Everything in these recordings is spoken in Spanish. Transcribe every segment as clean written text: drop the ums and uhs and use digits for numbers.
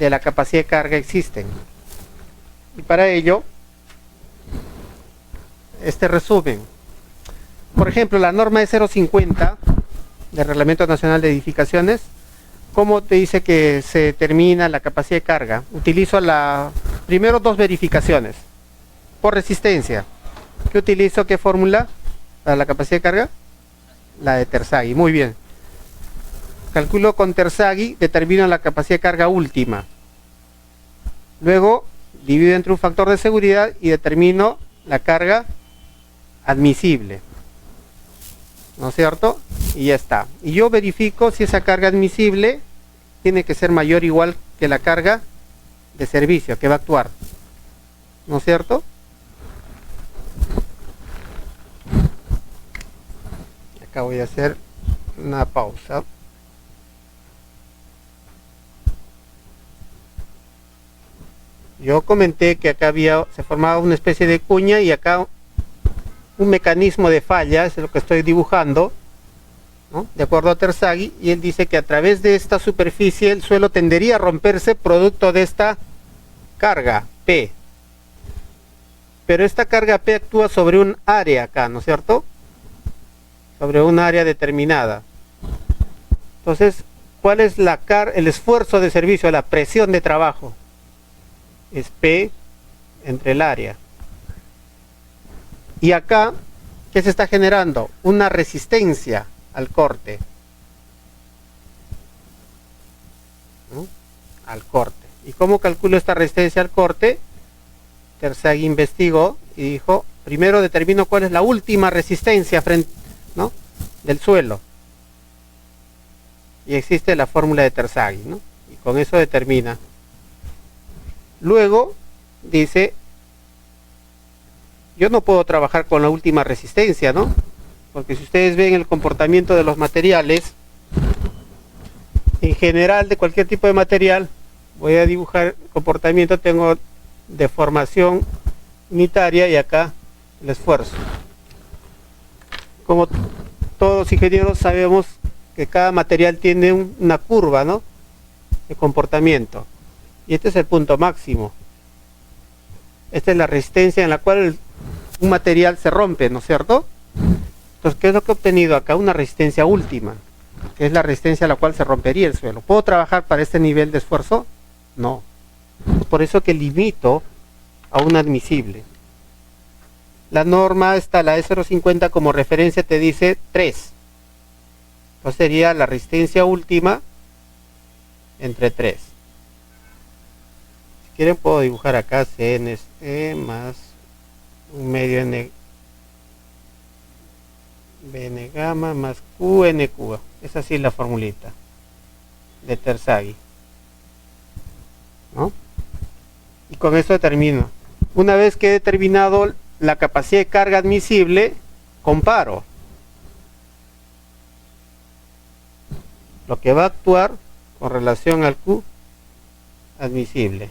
de la capacidad de carga existen. Y para ello, este resumen. Por ejemplo, la norma de 050 del Reglamento Nacional de Edificaciones, ¿cómo te dice que se determina la capacidad de carga? Utilizo primero dos verificaciones. Por resistencia. ¿Qué utilizo? ¿Qué fórmula para la capacidad de carga? La de Terzaghi. Muy bien. Calculo con Terzaghi, determino la capacidad de carga última. Luego, divido entre un factor de seguridad y determino la carga admisible. ¿No es cierto? Y ya está. Y yo verifico si esa carga admisible tiene que ser mayor o igual que la carga de servicio que va a actuar. ¿No es cierto? Acá voy a hacer una pausa. Yo comenté que acá se formaba una especie de cuña y acá un mecanismo de falla, es lo que estoy dibujando, ¿no? De acuerdo a Terzaghi, y él dice que a través de esta superficie el suelo tendería a romperse producto de esta carga P. Pero esta carga P actúa sobre un área acá, ¿no es cierto? Sobre un área determinada. Entonces, ¿cuál es el esfuerzo de servicio, la presión de trabajo? Es P entre el área. Y acá, ¿qué se está generando? Una resistencia al corte. ¿No? Al corte. ¿Y cómo calculo esta resistencia al corte? Terzaghi investigó y dijo, primero determino cuál es la última resistencia ¿no? del suelo. Y existe la fórmula de Terzaghi, ¿no? Y con eso determina. Luego, dice, yo no puedo trabajar con la última resistencia, ¿no? Porque si ustedes ven el comportamiento de los materiales, en general de cualquier tipo de material, voy a dibujar el comportamiento, tengo deformación unitaria y acá el esfuerzo. Como todos los ingenieros sabemos que cada material tiene una curva, ¿no? De comportamiento. Y este es el punto máximo. Esta es la resistencia en la cual un material se rompe, ¿no es cierto? Entonces, ¿qué es lo que he obtenido acá? Una resistencia última, que es la resistencia a la cual se rompería el suelo. ¿Puedo trabajar para este nivel de esfuerzo? No. Es por eso que limito a un admisible. La norma está, la E050 como referencia te dice 3. Entonces sería la resistencia última entre 3. Si quieren puedo dibujar acá CNE más un medio N Bn gamma más QNQ. Es así la formulita de Terzaghi, ¿no? Y con eso termino. Una vez que he determinado la capacidad de carga admisible, comparo lo que va a actuar con relación al Q admisible.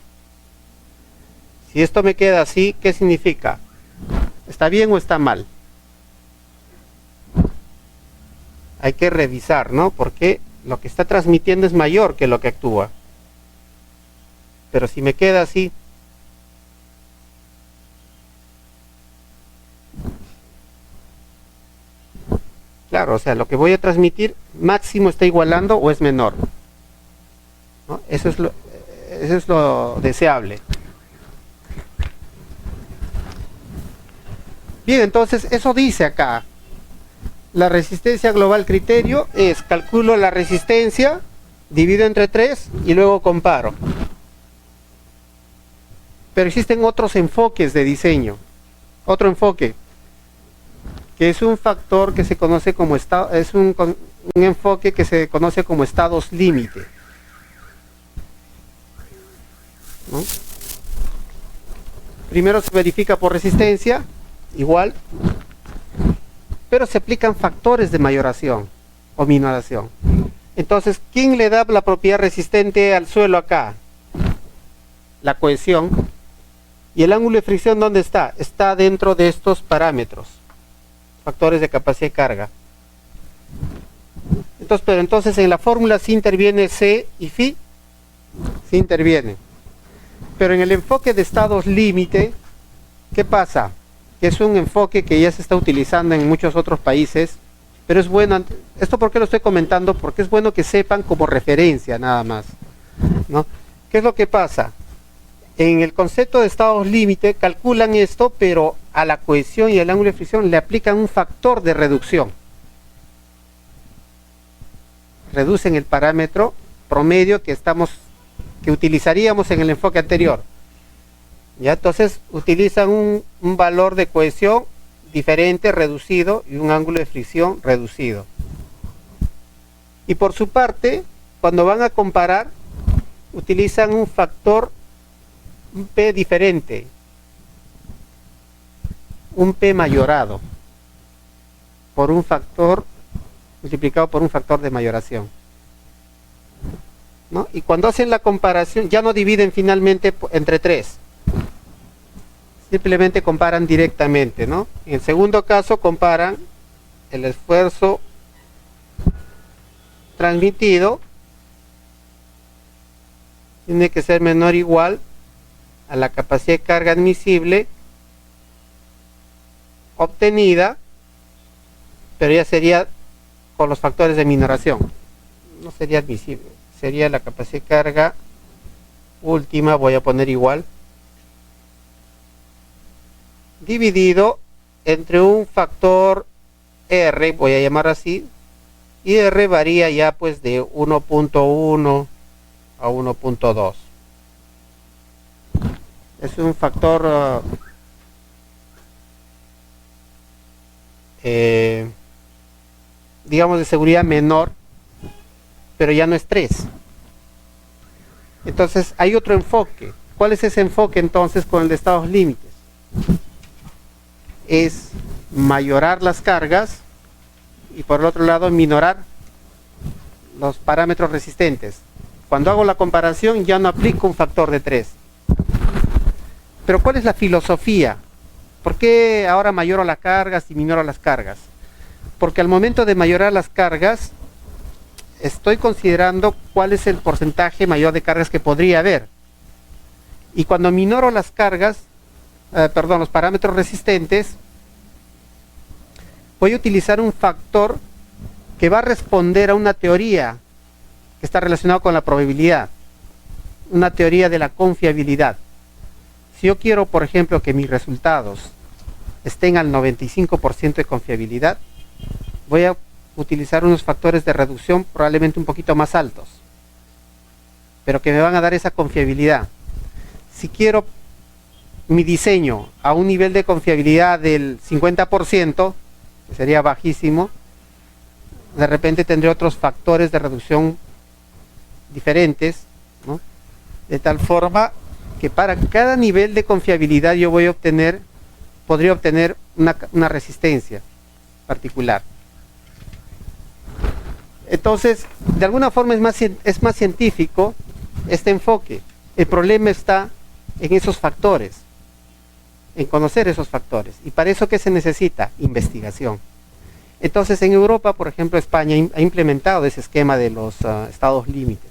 Si esto me queda así, ¿qué significa? ¿Está bien o está mal? Hay que revisar, ¿no? Porque lo que está transmitiendo es mayor que lo que actúa. Pero si me queda así, claro, o sea, lo que voy a transmitir máximo está igualando o es menor, ¿no? Eso es lo deseable. Bien, entonces eso dice acá. La resistencia global criterio es, calculo la resistencia, divido entre 3 y luego comparo. Pero existen otros enfoques de diseño. Otro enfoque, que es un factor que se conoce como un enfoque que se conoce como estados límite, ¿no? Primero se verifica por resistencia, igual, pero se aplican factores de mayoración o minoración. Entonces, ¿quién le da la propiedad resistente al suelo acá? La cohesión. ¿Y el ángulo de fricción dónde está? Está dentro de estos parámetros, factores de capacidad de carga. Entonces, pero entonces en la fórmula sí interviene C y Φ. sí intervienen. Pero en el enfoque de estados límite, ¿qué pasa? Que es un enfoque que ya se está utilizando en muchos otros países, pero es bueno, ¿esto por qué lo estoy comentando? Porque es bueno que sepan como referencia nada más, ¿no? ¿Qué es lo que pasa? En el concepto de estados límite calculan esto, pero a la cohesión y al ángulo de fricción le aplican un factor de reducción. Reducen el parámetro promedio que utilizaríamos en el enfoque anterior. Ya, entonces utilizan un valor de cohesión diferente, reducido, y un ángulo de fricción reducido. Y por su parte, cuando van a comparar, utilizan un factor, un P diferente, un P mayorado, por un factor multiplicado por un factor de mayoración, ¿no? Y cuando hacen la comparación, ya no dividen finalmente entre 3. Simplemente comparan directamente, ¿no? En el segundo caso comparan el esfuerzo transmitido, tiene que ser menor o igual a la capacidad de carga admisible obtenida, pero ya sería con los factores de minoración, no sería admisible, sería la capacidad de carga última, voy a poner igual, dividido entre un factor R, voy a llamar así, y R varía ya pues de 1.1 a 1.2. Es un factor digamos de seguridad menor, pero ya no es 3. Entonces hay otro enfoque. ¿Cuál es ese enfoque entonces con el de estados límites? Es mayorar las cargas y por el otro lado minorar los parámetros resistentes. Cuando hago la comparación ya no aplico un factor de 3. Pero ¿cuál es la filosofía? ¿Por qué ahora mayoro las cargas y minoro las cargas? Porque al momento de mayorar las cargas estoy considerando cuál es el porcentaje mayor de cargas que podría haber. Y cuando minoro las cargas, los parámetros resistentes, voy a utilizar un factor que va a responder a una teoría que está relacionada con la probabilidad, una teoría de la confiabilidad. Si yo quiero, por ejemplo, que mis resultados estén al 95% de confiabilidad, voy a utilizar unos factores de reducción probablemente un poquito más altos, pero que me van a dar esa confiabilidad. Si quiero mi diseño a un nivel de confiabilidad del 50%, que sería bajísimo, de repente tendré otros factores de reducción diferentes, ¿no? De tal forma que para cada nivel de confiabilidad yo podría obtener una resistencia particular. Entonces, de alguna forma es más científico este enfoque. El problema está en esos factores, en conocer esos factores. ¿Y para eso qué se necesita? Investigación. Entonces, en Europa, por ejemplo, España ha implementado ese esquema de los estados límites,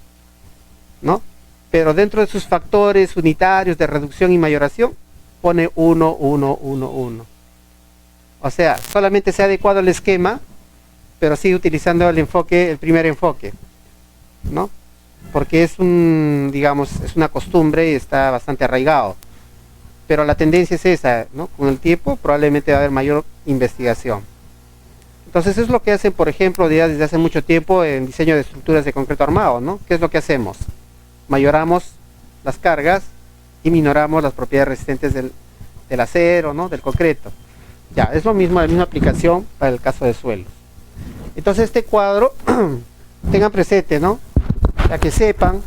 ¿no? Pero dentro de sus factores unitarios de reducción y mayoración, pone 1, 1, 1, 1. O sea, solamente se ha adecuado el esquema, pero sigue utilizando el primer enfoque, ¿no? Porque es es una costumbre y está bastante arraigado. Pero la tendencia es esa, ¿no? Con el tiempo probablemente va a haber mayor investigación. Entonces es lo que hacen, por ejemplo, ya desde hace mucho tiempo en diseño de estructuras de concreto armado, ¿no? ¿Qué es lo que hacemos? Mayoramos las cargas y minoramos las propiedades resistentes del acero, ¿no? Del concreto. Ya, es lo mismo, la misma aplicación para el caso de suelos. Entonces este cuadro, tengan presente, ¿no? Para que sepan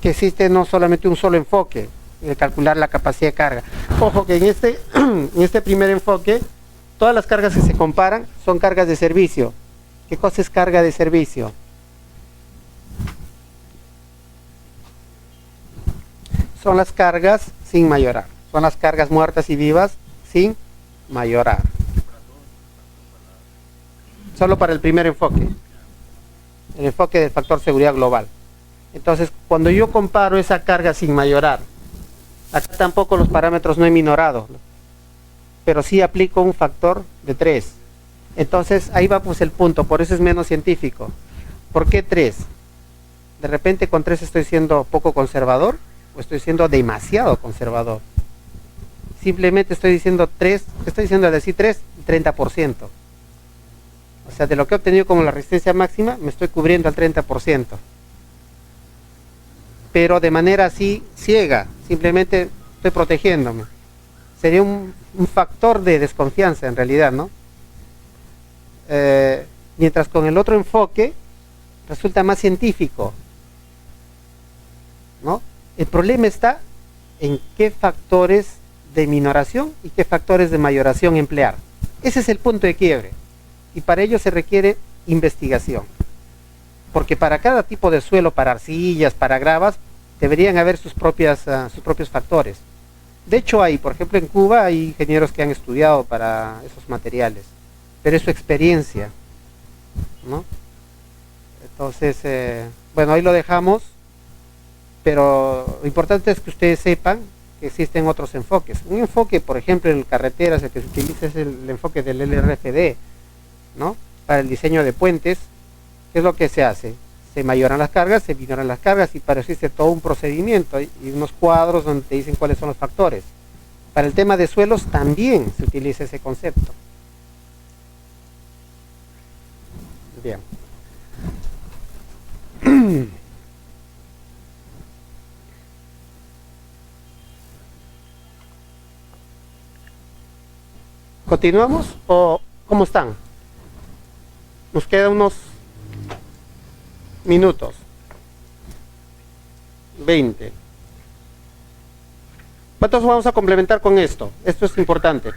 que existe no solamente un solo enfoque de calcular la capacidad de carga. Ojo que en este primer enfoque, todas las cargas que se comparan son cargas de servicio. ¿Qué cosa es carga de servicio? Son las cargas sin mayorar. Son las cargas muertas y vivas sin mayorar. Solo para el primer enfoque. El enfoque del factor seguridad global. Entonces, cuando yo comparo esa carga sin mayorar, acá tampoco los parámetros no he minorado, ¿no? Pero sí aplico un factor de 3. Entonces, ahí va pues el punto, por eso es menos científico. ¿Por qué 3? De repente con 3 estoy siendo poco conservador o estoy siendo demasiado conservador. Simplemente estoy diciendo 3, estoy diciendo al decir 3, 30%. O sea, de lo que he obtenido como la resistencia máxima, me estoy cubriendo al 30%. Pero de manera así ciega, simplemente estoy protegiéndome. Sería un factor de desconfianza en realidad, ¿no? Mientras con el otro enfoque resulta más científico, ¿no? El problema está en qué factores de minoración y qué factores de mayoración emplear. Ese es el punto de quiebre y para ello se requiere investigación, porque para cada tipo de suelo, para arcillas, para gravas, deberían haber sus propios factores. De hecho hay, por ejemplo en Cuba hay ingenieros que han estudiado para esos materiales, pero es su experiencia, ¿no? Entonces, bueno, ahí lo dejamos, pero lo importante es que ustedes sepan que existen otros enfoques. Un enfoque, por ejemplo, en carreteras, el que se utiliza es el enfoque del LRFD, ¿no? Para el diseño de puentes. ¿Qué es lo que se hace? Se mayoran las cargas, se minoran las cargas y para eso existe todo un procedimiento y unos cuadros donde te dicen cuáles son los factores. Para el tema de suelos también se utiliza ese concepto. Bien. ¿Continuamos o cómo están? Nos quedan unos minutos. 20. ¿Cuántos vamos a complementar con esto? Esto es importante.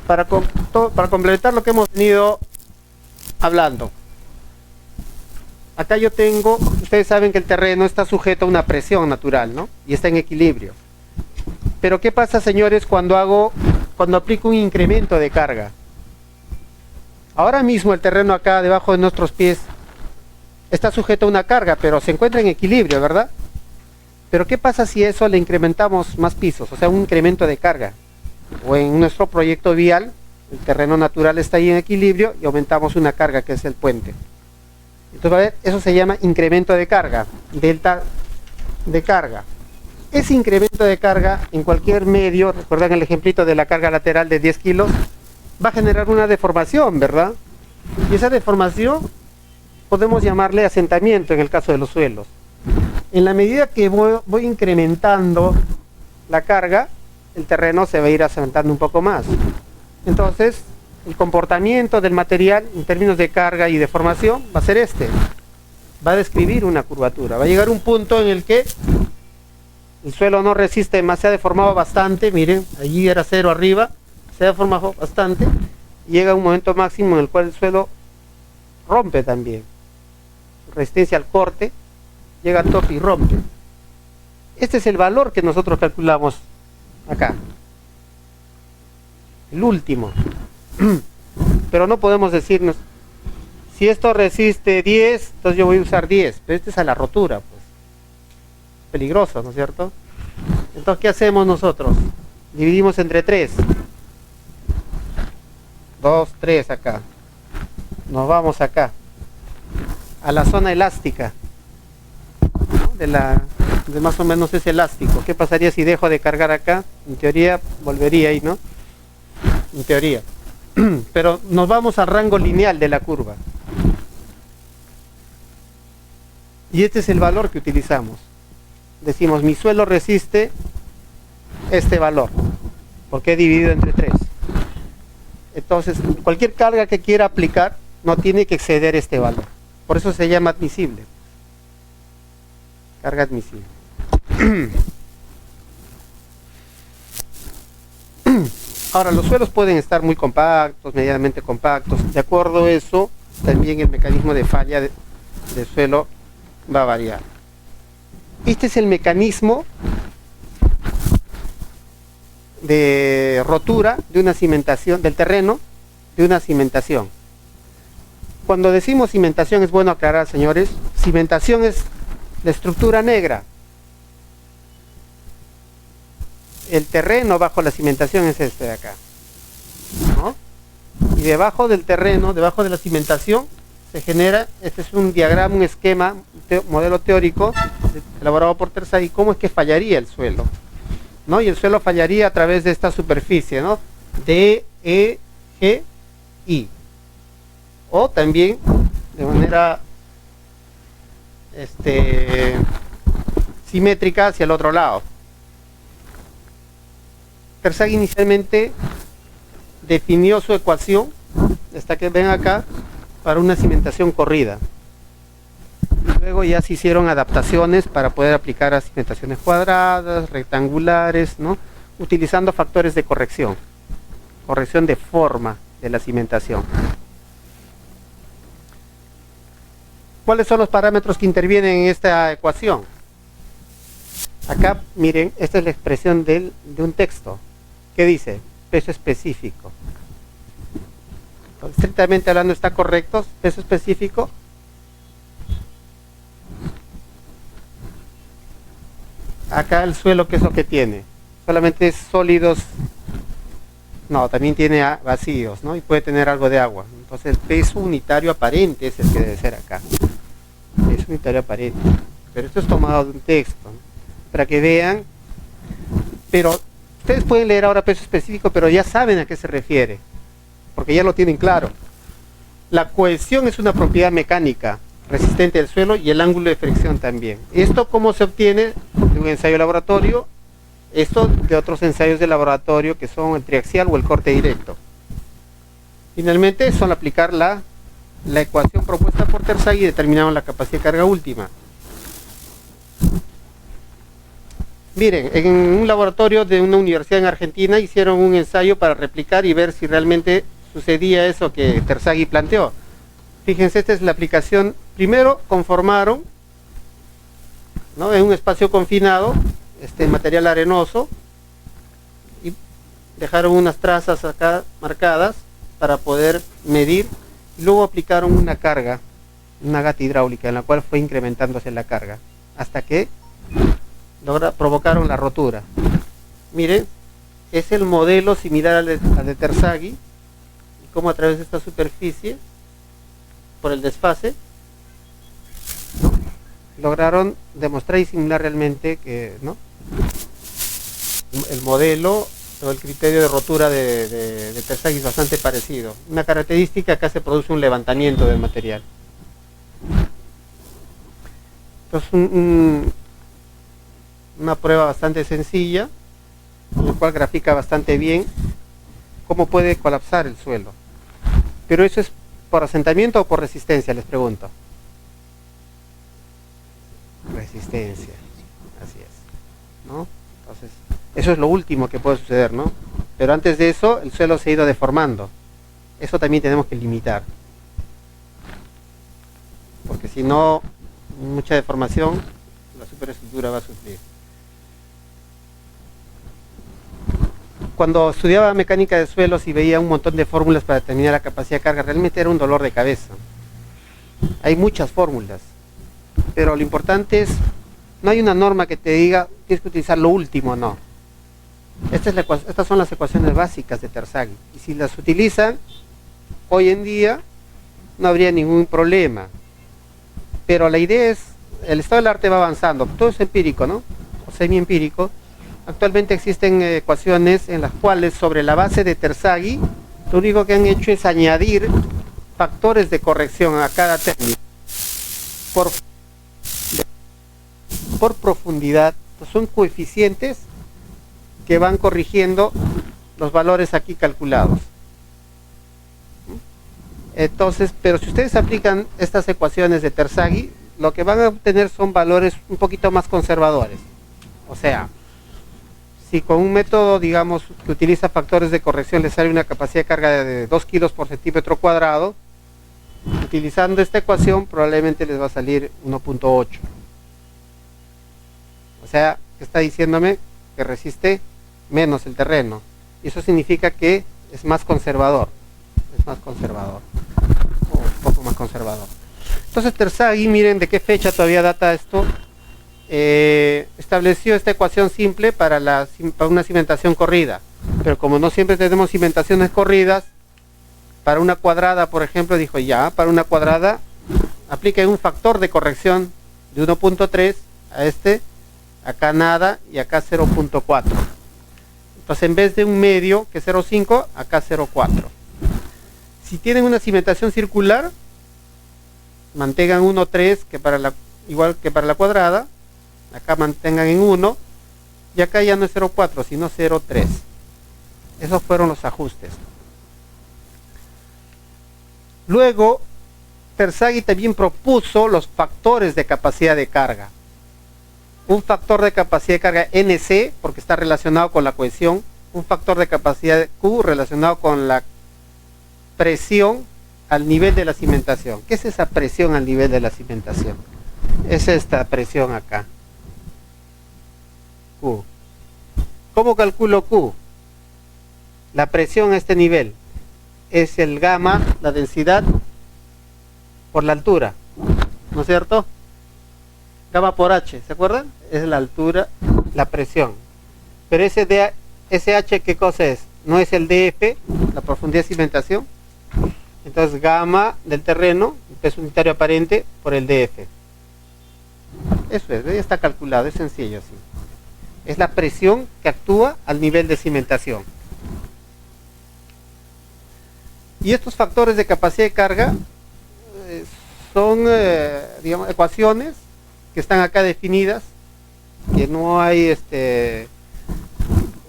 Para complementar lo que hemos venido hablando. Acá yo tengo, ustedes saben que el terreno está sujeto a una presión natural, ¿no? Y está en equilibrio. Pero ¿qué pasa, señores, cuando aplico un incremento de carga? Ahora mismo el terreno acá debajo de nuestros pies está sujeto a una carga, pero se encuentra en equilibrio, ¿verdad? Pero ¿qué pasa si eso le incrementamos más pisos? O sea, un incremento de carga. O en nuestro proyecto vial, el terreno natural está ahí en equilibrio y aumentamos una carga que es el puente. Entonces, a ver, eso se llama incremento de carga, delta de carga. Ese incremento de carga en cualquier medio, recuerdan el ejemplito de la carga lateral de 10 kilos, va a generar una deformación, ¿verdad? Y esa deformación podemos llamarle asentamiento en el caso de los suelos. En la medida que voy incrementando la carga, el terreno se va a ir asentando un poco más. Entonces, el comportamiento del material en términos de carga y deformación va a ser este. Va a describir una curvatura. Va a llegar un punto en el que el suelo no resiste más, se ha deformado bastante. Miren, allí era 0 arriba, se ha deformado bastante. Y llega un momento máximo en el cual el suelo rompe también. Resistencia al corte, llega al tope y rompe. Este es el valor que nosotros calculamos acá. El último. Pero no podemos decirnos, si esto resiste 10, entonces yo voy a usar 10. Pero este es a la rotura, pues. Peligroso, ¿no es cierto? Entonces, ¿qué hacemos nosotros? Dividimos entre 3. 2, 3 acá. Nos vamos acá. A la zona elástica, ¿no? De más o menos ese elástico. ¿Qué pasaría si dejo de cargar acá? En teoría, volvería ahí, ¿no? En teoría. Pero nos vamos al rango lineal de la curva. Y este es el valor que utilizamos. Decimos, mi suelo resiste este valor, porque he dividido entre 3. Entonces, cualquier carga que quiera aplicar no tiene que exceder este valor. Por eso se llama admisible. Carga admisible. Ahora, los suelos pueden estar muy compactos, medianamente compactos. De acuerdo a eso, también el mecanismo de falla de suelo va a variar. Este es el mecanismo de rotura de una cimentación, del terreno, de una cimentación. Cuando decimos cimentación, es bueno aclarar, señores, cimentación es la estructura negra. El terreno bajo la cimentación es este de acá, ¿no? Y debajo del terreno, debajo de la cimentación, se genera, este es un diagrama, un esquema, modelo teórico elaborado por Terzaghi, cómo es que fallaría el suelo, ¿no? Y el suelo fallaría a través de esta superficie, ¿no? D, E, G, I. O también de manera simétrica hacia el otro lado. Terzaghi inicialmente definió su ecuación, esta que ven acá, para una cimentación corrida. Y luego ya se hicieron adaptaciones para poder aplicar a cimentaciones cuadradas, rectangulares, ¿no? Utilizando factores de corrección de forma de la cimentación. ¿Cuáles son los parámetros que intervienen en esta ecuación? Acá, miren, esta es la expresión de un texto. ¿Qué dice? Peso específico. Estrictamente hablando, ¿está correcto? Peso específico. Acá el suelo, ¿qué es lo que tiene? Solamente sólidos. No, también tiene vacíos, ¿no? Y puede tener algo de agua. Entonces el peso unitario aparente es el que debe ser acá. Peso unitario aparente. Pero esto es tomado de un texto, ¿no? Para que vean. Pero ustedes pueden leer ahora peso específico, pero ya saben a qué se refiere, porque ya lo tienen claro. La cohesión es una propiedad mecánica resistente al suelo y el ángulo de fricción también. ¿Esto cómo se obtiene? De un ensayo de laboratorio. Esto de otros ensayos de laboratorio que son el triaxial o el corte directo. Finalmente son aplicar la ecuación propuesta por Terzaghi y determinaron la capacidad de carga última. Miren, en un laboratorio de una universidad en Argentina hicieron un ensayo para replicar y ver si realmente sucedía eso que Terzaghi planteó. Fíjense, esta es la aplicación. Primero conformaron, ¿no?, en un espacio confinado, material arenoso, y dejaron unas trazas acá marcadas para poder medir, y luego aplicaron una carga, una gata hidráulica en la cual fue incrementándose la carga hasta que provocaron la rotura. Miren, es el modelo similar al de Terzaghi, y como a través de esta superficie, por el desfase, lograron demostrar y simular realmente que, ¿no?, el modelo o el criterio de rotura de Terzaghi es bastante parecido. Una característica: acá se produce un levantamiento del material. Entonces una prueba bastante sencilla, en la cual grafica bastante bien cómo puede colapsar el suelo. Pero eso es por asentamiento o por resistencia, les pregunto. Resistencia, así es, ¿no? Entonces, eso es lo último que puede suceder, ¿no? Pero antes de eso, el suelo se ha ido deformando. Eso también tenemos que limitar, porque si no, mucha deformación, la superestructura va a sufrir. Cuando estudiaba mecánica de suelos y veía un montón de fórmulas para determinar la capacidad de carga, realmente era un dolor de cabeza. Hay muchas fórmulas, pero lo importante es, no hay una norma que te diga tienes que utilizar lo último, no. Estas son las ecuaciones básicas de Terzaghi, y si las utilizan hoy en día no habría ningún problema. Pero la idea es, el estado del arte va avanzando, todo es empírico, ¿no?, o semi-empírico. Actualmente existen ecuaciones en las cuales, sobre la base de Terzaghi, lo único que han hecho es añadir factores de corrección a cada término por profundidad. Son coeficientes que van corrigiendo los valores aquí calculados. Entonces, pero si ustedes aplican estas ecuaciones de Terzaghi, lo que van a obtener son valores un poquito más conservadores. O sea, si con un método, digamos, que utiliza factores de corrección le sale una capacidad de carga de 2 kilos por centímetro cuadrado, utilizando esta ecuación probablemente les va a salir 1.8. O sea, que está diciéndome que resiste menos el terreno. Y eso significa que es más conservador. Es más conservador. O un poco más conservador. Entonces Terzaghi, miren de qué fecha todavía data esto, estableció esta ecuación simple para una cimentación corrida, pero como no siempre tenemos cimentaciones corridas, para una cuadrada, por ejemplo, dijo ya, para una cuadrada aplica un factor de corrección de 1.3 a acá nada y acá 0.4. Entonces en vez de un medio que es 0.5, acá 0.4. Si tienen una cimentación circular, mantengan 1.3 igual que para la cuadrada, acá mantengan en 1 y acá ya no es 0.4 sino 0.3. Esos fueron los ajustes. Luego Terzaghi también propuso los factores de capacidad de carga. Un factor de capacidad de carga NC, porque está relacionado con la cohesión, un factor de capacidad Q relacionado con la presión al nivel de la cimentación. ¿Qué es esa presión al nivel de la cimentación? Es esta presión acá, Q. ¿Cómo calculo Q? La presión a este nivel es el gamma, la densidad, por la altura, ¿no es cierto? Gamma por H, ¿se acuerdan? Es la altura, la presión. Pero ese H, ¿qué cosa es? No es el DF, la profundidad de cimentación. Entonces gamma del terreno, el peso unitario aparente, por el DF. Eso es, ya está calculado, es sencillo así. Es la presión que actúa al nivel de cimentación. Y estos factores de capacidad de carga son digamos, ecuaciones que están acá definidas, que no hay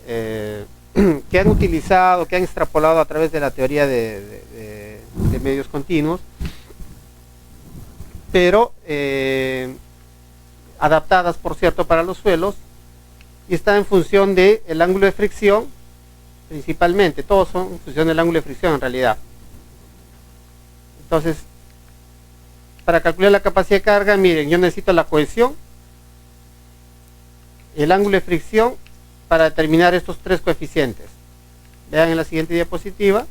que han utilizado, que han extrapolado a través de la teoría de medios continuos, pero adaptadas, por cierto, para los suelos, y están en función del ángulo de fricción, principalmente. Todos son en función del ángulo de fricción en realidad. Entonces, para calcular la capacidad de carga, miren, yo necesito la cohesión, el ángulo de fricción, para determinar estos tres coeficientes. Vean en la siguiente diapositiva,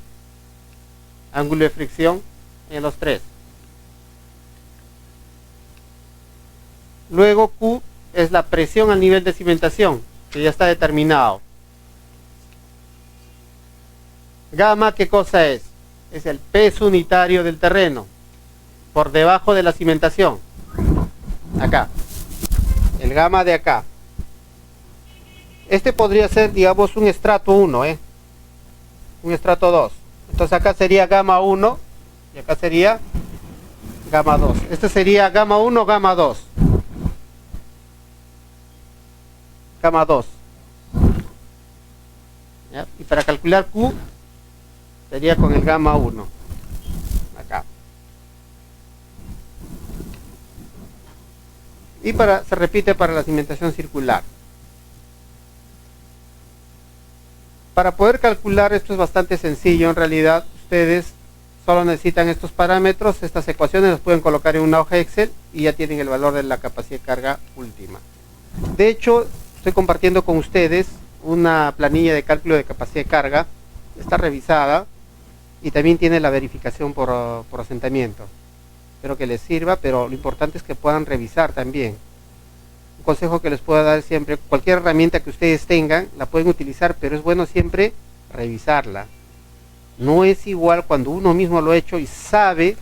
ángulo de fricción en los tres. Luego Q es la presión al nivel de cimentación, que ya está determinado. Gamma, ¿qué cosa es? Es el peso unitario del terreno, por debajo de la cimentación. Acá. El gamma de acá. Este podría ser, digamos, un estrato 1, un estrato 2. Entonces acá sería gamma 1 y acá sería gamma 2. Este sería gamma 1, gamma 2. Gamma 2. ¿Ya? Y para calcular Q sería con el gamma 1. Acá. Y se repite para la cimentación circular. Para poder calcular esto es bastante sencillo. En realidad ustedes solo necesitan estos parámetros, estas ecuaciones las pueden colocar en una hoja Excel y ya tienen el valor de la capacidad de carga última. De hecho, estoy compartiendo con ustedes una planilla de cálculo de capacidad de carga. Está revisada y también tiene la verificación por asentamiento. Espero que les sirva, pero lo importante es que puedan revisar también. Un consejo que les puedo dar siempre: cualquier herramienta que ustedes tengan la pueden utilizar, pero es bueno siempre revisarla. No es igual cuando uno mismo lo ha hecho y sabe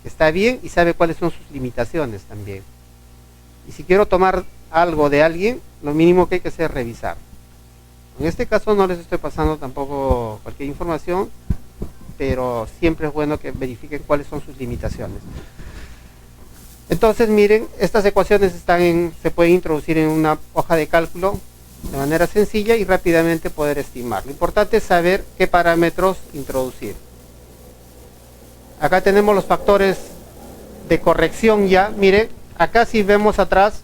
que está bien y sabe cuáles son sus limitaciones también. Y si quiero tomar algo de alguien, lo mínimo que hay que hacer es revisar. En este caso no les estoy pasando tampoco cualquier información, pero siempre es bueno que verifiquen cuáles son sus limitaciones. Entonces miren, estas ecuaciones se pueden introducir en una hoja de cálculo de manera sencilla y rápidamente poder estimar. Lo importante es saber qué parámetros introducir. Acá tenemos los factores de corrección ya. Miren, acá si vemos atrás,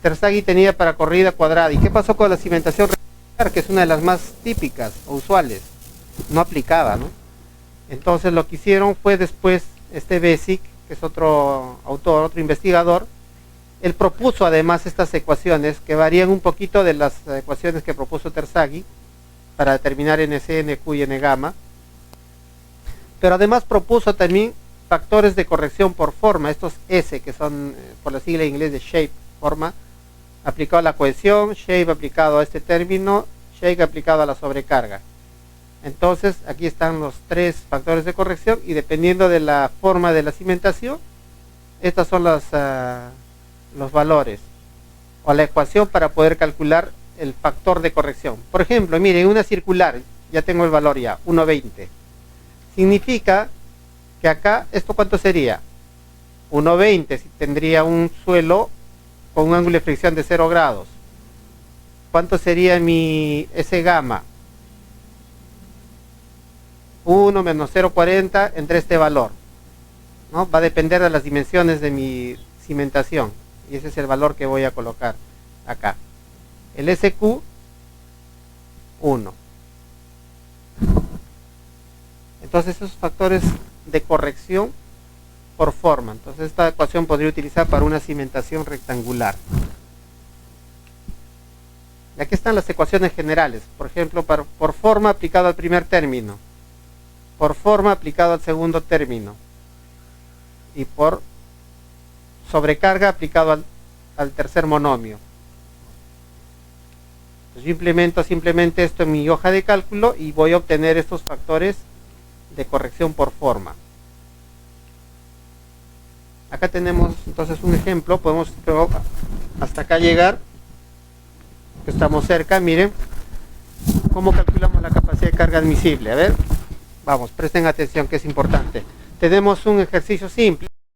Terzaghi tenía para corrida cuadrada. ¿Y qué pasó con la cimentación regular, que es una de las más típicas o usuales? No aplicaba, ¿no? Entonces lo que hicieron fue después, Besic, que es otro autor, otro investigador, él propuso además estas ecuaciones que varían un poquito de las ecuaciones que propuso Terzaghi para determinar NC, NQ y N gamma. Pero además propuso también factores de corrección por forma, estos S, que son por la sigla en inglés de shape, forma, aplicado a la cohesión, shape aplicado a este término, shake aplicado a la sobrecarga. Entonces aquí están los tres factores de corrección y dependiendo de la forma de la cimentación, estas son los valores o la ecuación para poder calcular el factor de corrección. Por ejemplo, miren, una circular, ya tengo el valor ya, 1,20. Significa que acá, ¿esto cuánto sería? 1,20, si tendría un suelo con un ángulo de fricción de 0 grados. ¿Cuánto sería mi S gamma? 1 menos 0,40 entre este valor, ¿no? Va a depender de las dimensiones de mi cimentación y ese es el valor que voy a colocar acá. El SQ, 1. Entonces esos factores de corrección por forma. Entonces esta ecuación podría utilizar para una cimentación rectangular. Y aquí están las ecuaciones generales. Por ejemplo, por forma aplicado al primer término, por forma aplicado al segundo término y por sobrecarga aplicado al tercer monomio. Entonces yo implemento simplemente esto en mi hoja de cálculo y voy a obtener estos factores de corrección por forma. Acá tenemos entonces un ejemplo, podemos hasta acá llegar, que estamos cerca. Miren cómo calculamos la capacidad de carga admisible. A ver, vamos, presten atención que es importante. Tenemos un ejercicio simple.